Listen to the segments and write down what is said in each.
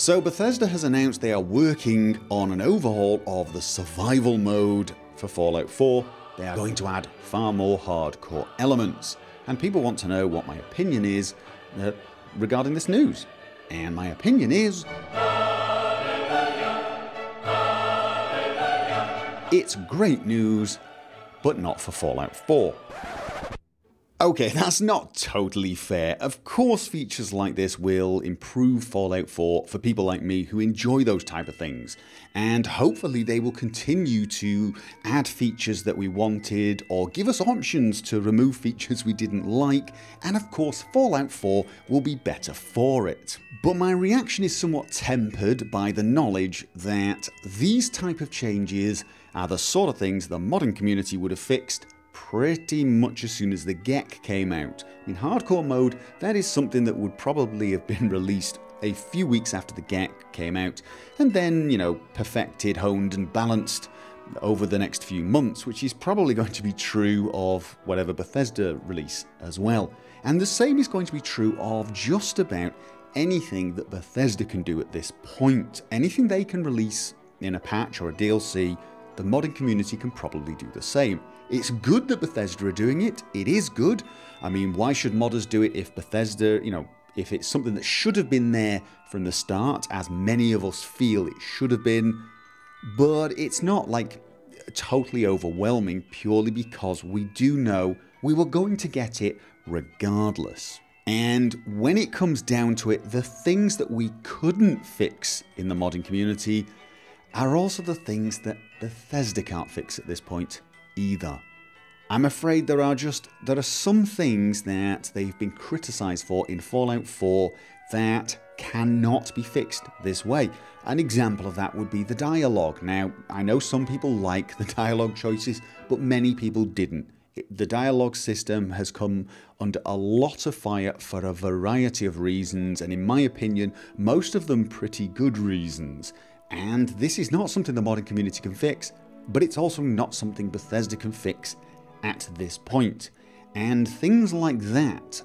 So Bethesda has announced they are working on an overhaul of the survival mode for Fallout 4. They are going to add far more hardcore elements, and people want to know what my opinion is regarding this news. And my opinion is... it's great news, but not for Fallout 4. Okay, that's not totally fair. Of course features like this will improve Fallout 4 for people like me who enjoy those type of things, and hopefully they will continue to add features that we wanted or give us options to remove features we didn't like, and of course Fallout 4 will be better for it. But my reaction is somewhat tempered by the knowledge that these type of changes are the sort of things the modding community would have fixed pretty much as soon as the GECK came out. In hardcore mode, that is something that would probably have been released a few weeks after the GECK came out, and then, perfected, honed and balanced over the next few months, which is probably going to be true of whatever Bethesda release as well. And the same is going to be true of just about anything that Bethesda can do at this point. Anything they can release in a patch or a DLC, the modding community can probably do the same. It's good that Bethesda are doing it. It is good. I mean, why should modders do it if Bethesda, if it's something that should have been there from the start, as many of us feel it should have been. But it's not like totally overwhelming purely because we do know we were going to get it regardless. And when it comes down to it, the things that we couldn't fix in the modding community are also the things that Bethesda can't fix at this point either. I'm afraid there are some things that they've been criticised for in Fallout 4 that cannot be fixed this way. An example of that would be the dialogue. Now, I know some people like the dialogue choices, but many people didn't. The dialogue system has come under a lot of fire for a variety of reasons, and in my opinion, most of them pretty good reasons. And this is not something the modding community can fix, but it's also not something Bethesda can fix at this point. And things like that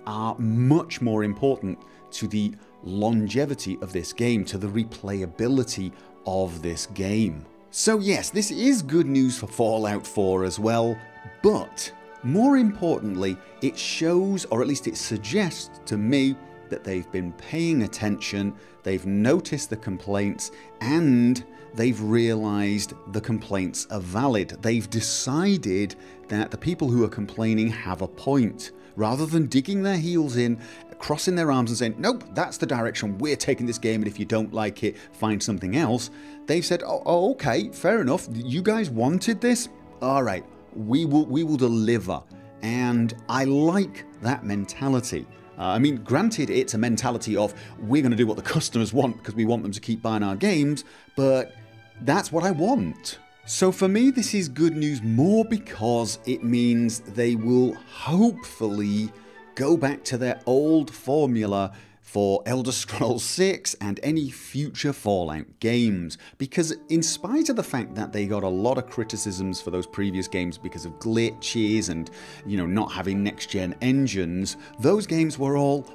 are much more important to the longevity of this game, to the replayability of this game. So yes, this is good news for Fallout 4 as well, but more importantly, it shows, or at least it suggests to me, that they've been paying attention, they've noticed the complaints, and they've realised the complaints are valid. They've decided that the people who are complaining have a point. Rather than digging their heels in, crossing their arms and saying, nope, that's the direction we're taking this game, and if you don't like it, find something else, they've said, oh okay, fair enough, you guys wanted this? Alright, we will deliver. And I like that mentality. I mean, granted, it's a mentality of we're going to do what the customers want because we want them to keep buying our games, but that's what I want. So for me, this is good news more because it means they will hopefully go back to their old formula for Elder Scrolls 6 and any future Fallout games, because in spite of the fact that they got a lot of criticisms for those previous games because of glitches and, not having next-gen engines, those games were all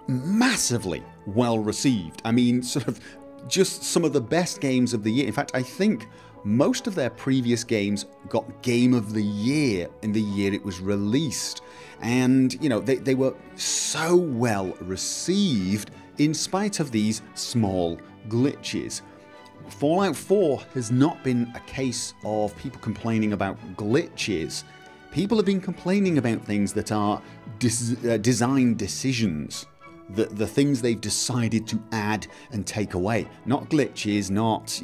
massively well received. I mean, sort of just some of the best games of the year. In fact, I think most of their previous games got Game of the Year in the year it was released. And, they were so well received in spite of these small glitches. Fallout 4 has not been a case of people complaining about glitches. People have been complaining about things that are design decisions. The things they've decided to add and take away. Not glitches, not,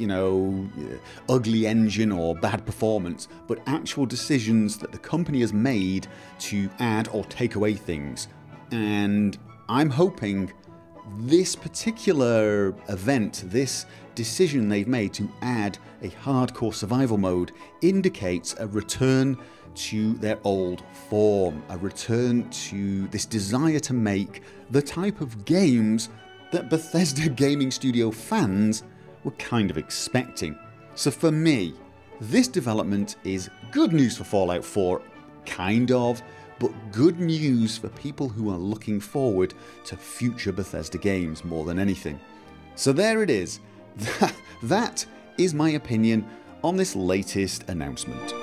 ugly engine or bad performance, but actual decisions that the company has made to add or take away things. And I'm hoping this particular event, this decision they've made to add a hardcore survival mode, indicates a return to their old form, a return to this desire to make the type of games that Bethesda gaming studio fans were kind of expecting. So for me, this development is good news for Fallout 4, kind of, but good news for people who are looking forward to future Bethesda games more than anything. So there it is. That is my opinion on this latest announcement.